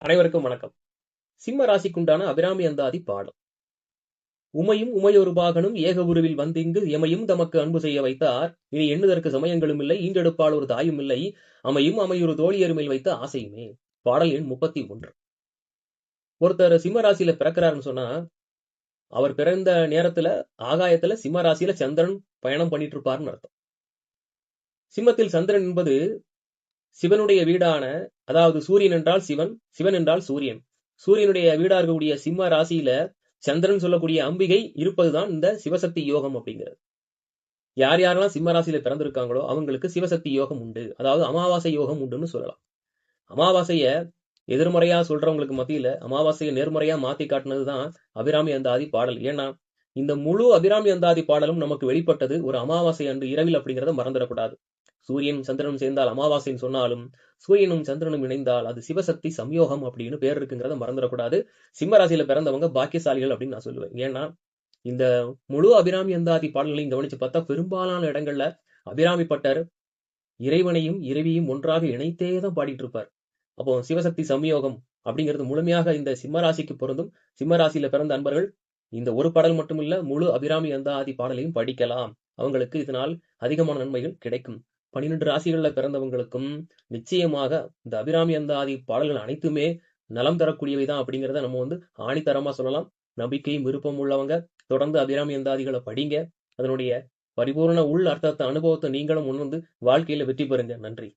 அனைவருக்கும் வணக்கம். சிம்ம ராசிக்குண்டான அபிராமி அந்தாதி பாடல். உமையும் உமையொரு பாகனும் ஏக உருவில் வந்திங்கு எமையும் தமக்கு அன்பு செய்ய வைத்தார். இனி எண்ணுதற்கு சமயங்களும் இல்லை, ஈன்றெடுப்பால் ஒரு தாயும் இல்லை, அமையும் அமையொரு தோழியருமேல் வைத்த ஆசையுமே. பாடல் எண் 31. ஒருத்தர் சிம்ம ராசியில பிறக்கிறாருன்னு சொன்னா, அவர் பிறந்த நேரத்துல ஆகாயத்துல சிம்ம ராசியில சந்திரன் பயணம் பண்ணிட்டு இருப்பாருன்னு அர்த்தம். சிம்மத்தில் சந்திரன் என்பது சிவனுடைய வீடான, அதாவது சூரியன் என்றால் சிவன், சிவன் என்றால் சூரியன். சூரியனுடைய வீடா இருக்கக்கூடிய சிம்ம ராசியில சந்திரன் சொல்லக்கூடிய அம்பிகை இருப்பதுதான் இந்த சிவசக்தி யோகம் அப்படிங்கிறது. யார் யாரெல்லாம் சிம்ம ராசியில பிறந்திருக்காங்களோ அவங்களுக்கு சிவசக்தி யோகம் உண்டு, அதாவது அமாவாசை யோகம் உண்டுன்னு சொல்லலாம். அமாவாசைய எதிர்மறையா சொல்றவங்களுக்கு மத்தியில அமாவாசையை நேர்மறையா மாத்தி காட்டினதுதான் அபிராமி அந்தாதி பாடல். ஏன்னா இந்த முழு அபிராமி அந்தாதி பாடலும் நமக்கு வெளிப்பட்டது ஒரு அமாவாசை அன்று இரவில் அப்படிங்கிறத மறந்துடக்கூடாது. சூரியனும் சந்திரனும் சேர்ந்தால் அமாவாசைன்னு சொன்னாலும் சூரியனும் சந்திரனும் இணைந்தால் அது சிவசக்தி சம்யோகம் அப்படின்னு பேர் இருக்குங்கிறத மறந்துடக்கூடாது. சிம்ம ராசியில பிறந்தவங்க பாக்கியசாலிகள் அப்படின்னு நான் சொல்லுவேன். ஏன்னா இந்த முழு அபிராமி அந்தாதி பாடல்களையும் கவனிச்சு பார்த்தா பெரும்பாலான இடங்கள்ல அபிராமி பட்டர் இறைவனையும் இறைவியும் ஒன்றாக இணைத்தேதான் பாடிட்டு இருப்பார். அப்போ சிவசக்தி சம்யோகம் அப்படிங்கிறது முழுமையாக இந்த சிம்ம ராசிக்கு பொருந்தும். சிம்ம ராசியில பிறந்த அன்பர்கள் இந்த ஒரு பாடல் மட்டுமில்ல, முழு அபிராமி அந்தாதி பாடலையும் படிக்கலாம். அவங்களுக்கு இதனால் அதிகமான நன்மைகள் கிடைக்கும். 12 ராசிகள்ல பிறந்தவங்களுக்கும் நிச்சயமாக இந்த அபிராமி அந்தாதி பாடல்கள் அனைத்துமே நலம் தரக்கூடியவைதான் அப்படிங்கிறத நம்ம ஆணித்தரமா சொல்லலாம். நம்பிக்கையும் விருப்பம் உள்ளவங்க தொடர்ந்து அபிராமி அந்தாதிகளை படிங்க. அதனுடைய பரிபூர்ண உள் அர்த்தத்தை அனுபவத்தை நீங்களும் வாழ்க்கையில வெற்றி பெறுங்க. நன்றி.